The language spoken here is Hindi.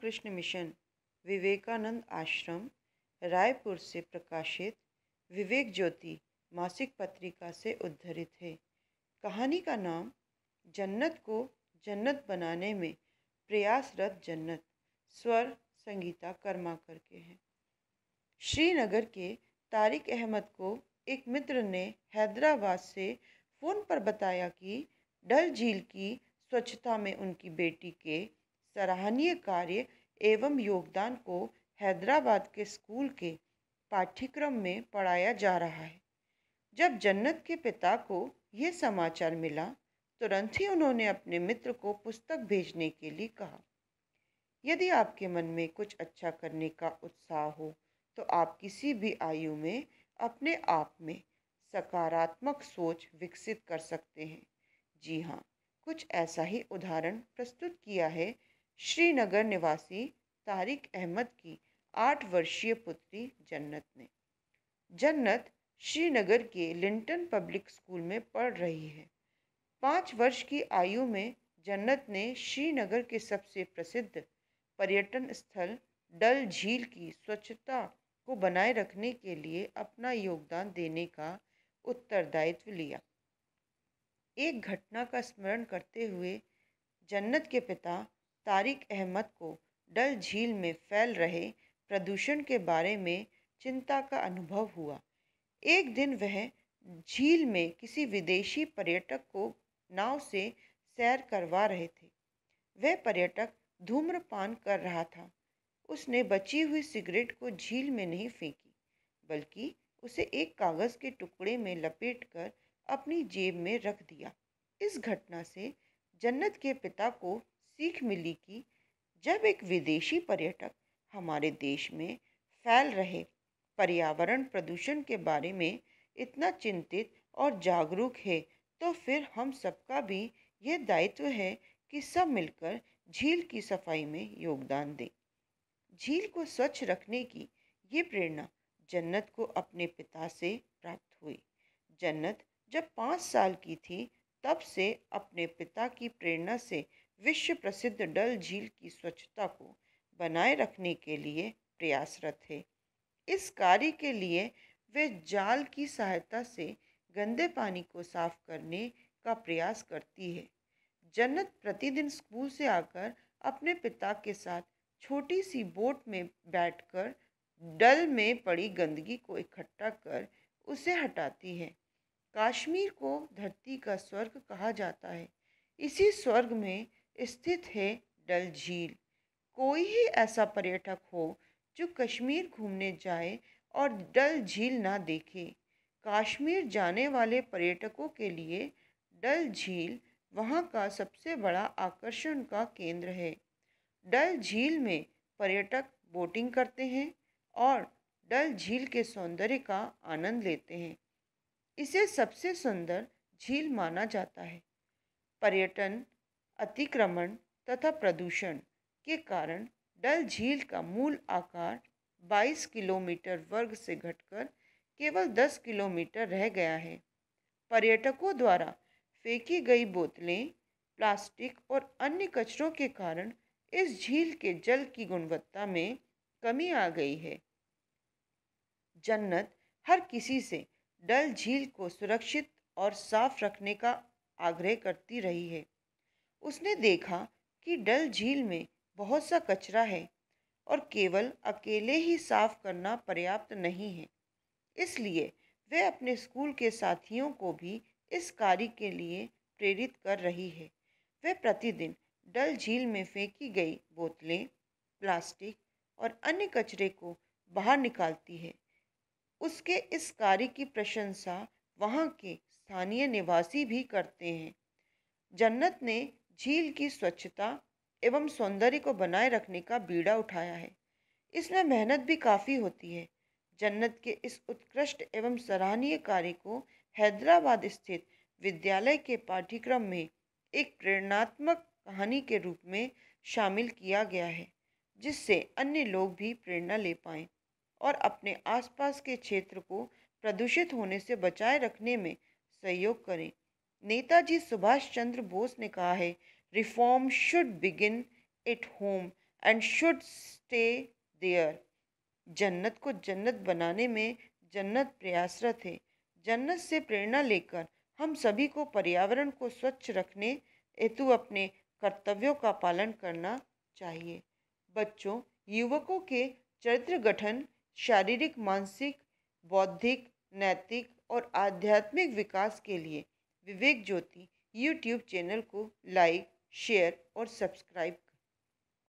रामकृष्ण मिशन विवेकानंद आश्रम रायपुर से प्रकाशित विवेक ज्योति मासिक पत्रिका से उद्धृत है। कहानी का नाम जन्नत को जन्नत बनाने में प्रयासरत जन्नत। स्वर संगीता कर्माकर के हैं। श्रीनगर के तारिक अहमद को एक मित्र ने हैदराबाद से फ़ोन पर बताया कि डल झील की स्वच्छता में उनकी बेटी के सराहनीय कार्य एवं योगदान को हैदराबाद के स्कूल के पाठ्यक्रम में पढ़ाया जा रहा है। जब जन्नत के पिता को यह समाचार मिला, तुरंत ही उन्होंने अपने मित्र को पुस्तक भेजने के लिए कहा। यदि आपके मन में कुछ अच्छा करने का उत्साह हो तो आप किसी भी आयु में अपने आप में सकारात्मक सोच विकसित कर सकते हैं। जी हाँ, कुछ ऐसा ही उदाहरण प्रस्तुत किया है श्रीनगर निवासी तारिक अहमद की 8 वर्षीय पुत्री जन्नत ने। जन्नत श्रीनगर के लिंटन पब्लिक स्कूल में पढ़ रही है। 5 वर्ष की आयु में जन्नत ने श्रीनगर के सबसे प्रसिद्ध पर्यटन स्थल डल झील की स्वच्छता को बनाए रखने के लिए अपना योगदान देने का उत्तरदायित्व लिया। एक घटना का स्मरण करते हुए जन्नत के पिता तारिक अहमद को डल झील में फैल रहे प्रदूषण के बारे में चिंता का अनुभव हुआ। एक दिन वह झील में किसी विदेशी पर्यटक को नाव से सैर करवा रहे थे। वह पर्यटक धूम्रपान कर रहा था। उसने बची हुई सिगरेट को झील में नहीं फेंकी, बल्कि उसे एक कागज़ के टुकड़े में लपेटकर अपनी जेब में रख दिया। इस घटना से जन्नत के पिता को सीख मिली कि जब एक विदेशी पर्यटक हमारे देश में फैल रहे पर्यावरण प्रदूषण के बारे में इतना चिंतित और जागरूक है, तो फिर हम सबका भी यह दायित्व है कि सब मिलकर झील की सफाई में योगदान दें। झील को स्वच्छ रखने की ये प्रेरणा जन्नत को अपने पिता से प्राप्त हुई। जन्नत जब 5 साल की थी, तब से अपने पिता की प्रेरणा से विश्व प्रसिद्ध डल झील की स्वच्छता को बनाए रखने के लिए प्रयासरत है। इस कार्य के लिए वे जाल की सहायता से गंदे पानी को साफ करने का प्रयास करती है। जन्नत प्रतिदिन स्कूल से आकर अपने पिता के साथ छोटी सी बोट में बैठकर डल में पड़ी गंदगी को इकट्ठा कर उसे हटाती है। कश्मीर को धरती का स्वर्ग कहा जाता है। इसी स्वर्ग में स्थित है डल झील। कोई ही ऐसा पर्यटक हो जो कश्मीर घूमने जाए और डल झील ना देखे। कश्मीर जाने वाले पर्यटकों के लिए डल झील वहाँ का सबसे बड़ा आकर्षण का केंद्र है। डल झील में पर्यटक बोटिंग करते हैं और डल झील के सौंदर्य का आनंद लेते हैं। इसे सबसे सुंदर झील माना जाता है। पर्यटन, अतिक्रमण तथा प्रदूषण के कारण डल झील का मूल आकार 22 किलोमीटर वर्ग से घटकर केवल 10 किलोमीटर रह गया है। पर्यटकों द्वारा फेंकी गई बोतलें, प्लास्टिक और अन्य कचरों के कारण इस झील के जल की गुणवत्ता में कमी आ गई है। जन्नत हर किसी से डल झील को सुरक्षित और साफ रखने का आग्रह करती रही है। उसने देखा कि डल झील में बहुत सा कचरा है और केवल अकेले ही साफ करना पर्याप्त नहीं है। इसलिए वह अपने स्कूल के साथियों को भी इस कार्य के लिए प्रेरित कर रही है। वह प्रतिदिन डल झील में फेंकी गई बोतलें, प्लास्टिक और अन्य कचरे को बाहर निकालती है। उसके इस कार्य की प्रशंसा वहाँ के स्थानीय निवासी भी करते हैं। जन्नत ने झील की स्वच्छता एवं सौंदर्य को बनाए रखने का बीड़ा उठाया है। इसमें मेहनत भी काफ़ी होती है। जन्नत के इस उत्कृष्ट एवं सराहनीय कार्य को हैदराबाद स्थित विद्यालय के पाठ्यक्रम में एक प्रेरणात्मक कहानी के रूप में शामिल किया गया है, जिससे अन्य लोग भी प्रेरणा ले पाएँ और अपने आसपास के क्षेत्र को प्रदूषित होने से बचाए रखने में सहयोग करें। नेताजी सुभाष चंद्र बोस ने कहा है, reform should begin at home and should stay there. जन्नत को जन्नत बनाने में जन्नत प्रयासरत है। जन्नत से प्रेरणा लेकर हम सभी को पर्यावरण को स्वच्छ रखने हेतु अपने कर्तव्यों का पालन करना चाहिए। बच्चों, युवकों के चरित्र गठन, शारीरिक, मानसिक, बौद्धिक, नैतिक और आध्यात्मिक विकास के लिए विवेक ज्योति यूट्यूब चैनल को लाइक, शेयर और सब्सक्राइब